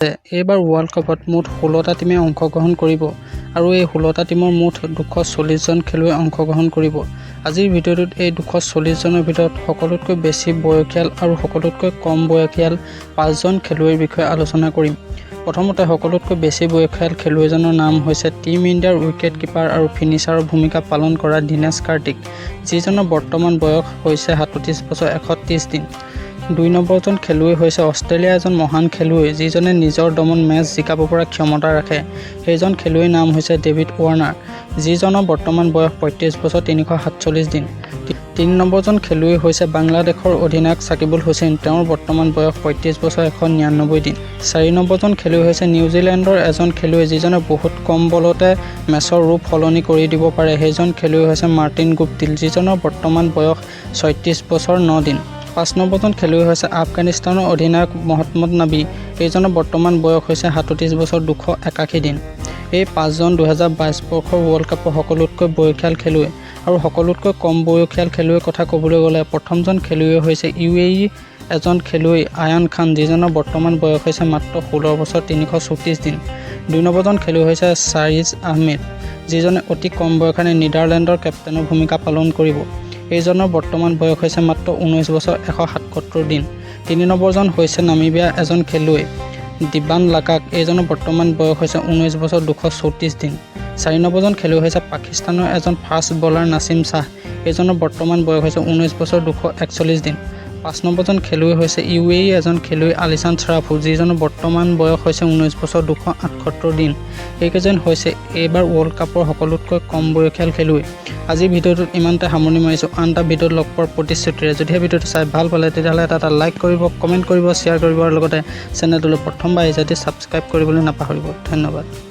এইবাৰ ৱৰ্ল্ড কাপত মুঠ 16টা টিমে অংশগ্ৰহণ কৰিব আৰু এই 16টা টিমৰ মুঠ 240 জন খেলুৱৈ অংশগ্ৰহণ কৰিব। আজিৰ ভিডিঅ'টোত এই 240 জনৰ ভিতৰত সকলোতকৈ বেছি বয়সীয়াল আৰু সকলোতকৈ কম বয়সীয়াল 5 জন খেলুৱৈৰ বিষয়ে আলোচনা কৰিম। প্ৰথমতে সকলোতকৈ বেছি বয়সীয়াল খেলুৱৈজনৰ নাম হৈছে টিম ইণ্ডিয়াৰ উইকেট কিপাৰ আৰু ফিনিচাৰৰ ভূমিকা পালন কৰা দীনেশ কাৰ্তিক, যিজনৰ বৰ্তমান বয়স হৈছে 37 বছৰ 130 দিন। 2 নম্বৰজন খেলুৱৈ হৈছে অষ্ট্ৰেলিয়াৰ এজন মহান খেলুৱৈ যিজনে নিজৰ দমত মেচ জিকাব পৰা ক্ষমতা ৰাখে। সেইজন খেলুৱৈৰ নাম হৈছে ডেভিড ৱাৰ্নাৰ, যিজনৰ বৰ্তমান বয়স 35 বছৰ 347 দিন। 3 নম্বৰজন খেলুৱৈ হৈছে বাংলাদেশৰ অধিনায়ক সাকিবুল হুছেইন, তেওঁৰ বৰ্তমান বয়স 35 বছৰ 199 দিন। 4 নম্বৰজন খেলুৱৈ হৈছে নিউজিলেণ্ডৰ এজন খেলুৱৈ যিজনে বহুত কম বলতে মেচৰ ৰূপ সলনি কৰি দিব পাৰে। সেইজন খেলুৱৈ হৈছে মাৰ্টিন গুপ্টিল, যিজনৰ বৰ্তমান বয়স 36 বছৰ 9 দিন। 5 নম্বৰজন খেলুৱৈ হৈছে আফগানিস্তানৰ অধিনায়ক মহম্মদ নাবী, এইজনৰ বৰ্তমান বয়স হৈছে 37 বছৰ 281 দিন। এই 5 জন 2022 বৰ্ষৰ ৱৰ্ল্ড কাপৰ সকলোতকৈ বয়সীয়াল খেলুৱৈ। আৰু সকলোতকৈ কম বয়সীয়াল খেলুৱৈৰ কথা ক'বলৈ গ'লে প্ৰথমজন খেলুৱৈ হৈছে UAE এজন খেলুৱৈ আয়ান খান, যিজনৰ বৰ্তমান বয়স হৈছে মাত্ৰ 16 বছৰ 334 দিন। 2 নম্বৰজন খেলুৱৈ হৈছে ছাৰিজ আহমেদ, যিজনে অতি কম বয়সতে নেদাৰলেণ্ডৰ কেপ্টেইনৰ ভূমিকা পালন কৰিব। এইজনৰ বৰ্তমান বয়স হৈছে মাত্ৰ 19 বছৰ 177 দিন। 3 নম্বৰজন হৈছে নামিবিয়াৰ এজন খেলুৱৈ দিবান লাকাক, এইজনৰ বৰ্তমান বয়স হৈছে 19 বছৰ 234 দিন। 4 নম্বৰজন খেলুৱৈ হৈছে পাকিস্তানৰ এজন ফাষ্ট বলাৰ নাছিম শ্বাহ, এইজনৰ বৰ্তমান বয়স হৈছে 19 বছৰ 241 দিন। 5 নম্বৰজন খেলুৱৈ হৈছে UAE এজন খেলুৱৈ আলিছান শ্ৰাফু, যিজনৰ বৰ্তমান বয়স হৈছে 19 বছৰ 278 দিন। এইকেইজন হৈছে এইবাৰ ৱৰ্ল্ড কাপৰ সকলোতকৈ কম বয়সীয়াল খেলুৱৈ। আজিৰ ভিডিঅ'টোত ইমানতে সামৰণি মাৰিছোঁ। আন এটা ভিডিঅ'ত লগ পোৱাৰ প্ৰতিশ্ৰুতিৰে। যদিহে ভিডিঅ'টো চাই ভাল পালে তেতিয়াহ'লে এটা লাইক কৰিব, কমেণ্ট কৰিব, শ্বেয়াৰ কৰিব আৰু লগতে চেনেলটোলৈ প্ৰথমবাৰ আহিছে যদি ছাবস্ক্ৰাইব কৰিবলৈ নাপাহৰিব। ধন্যবাদ।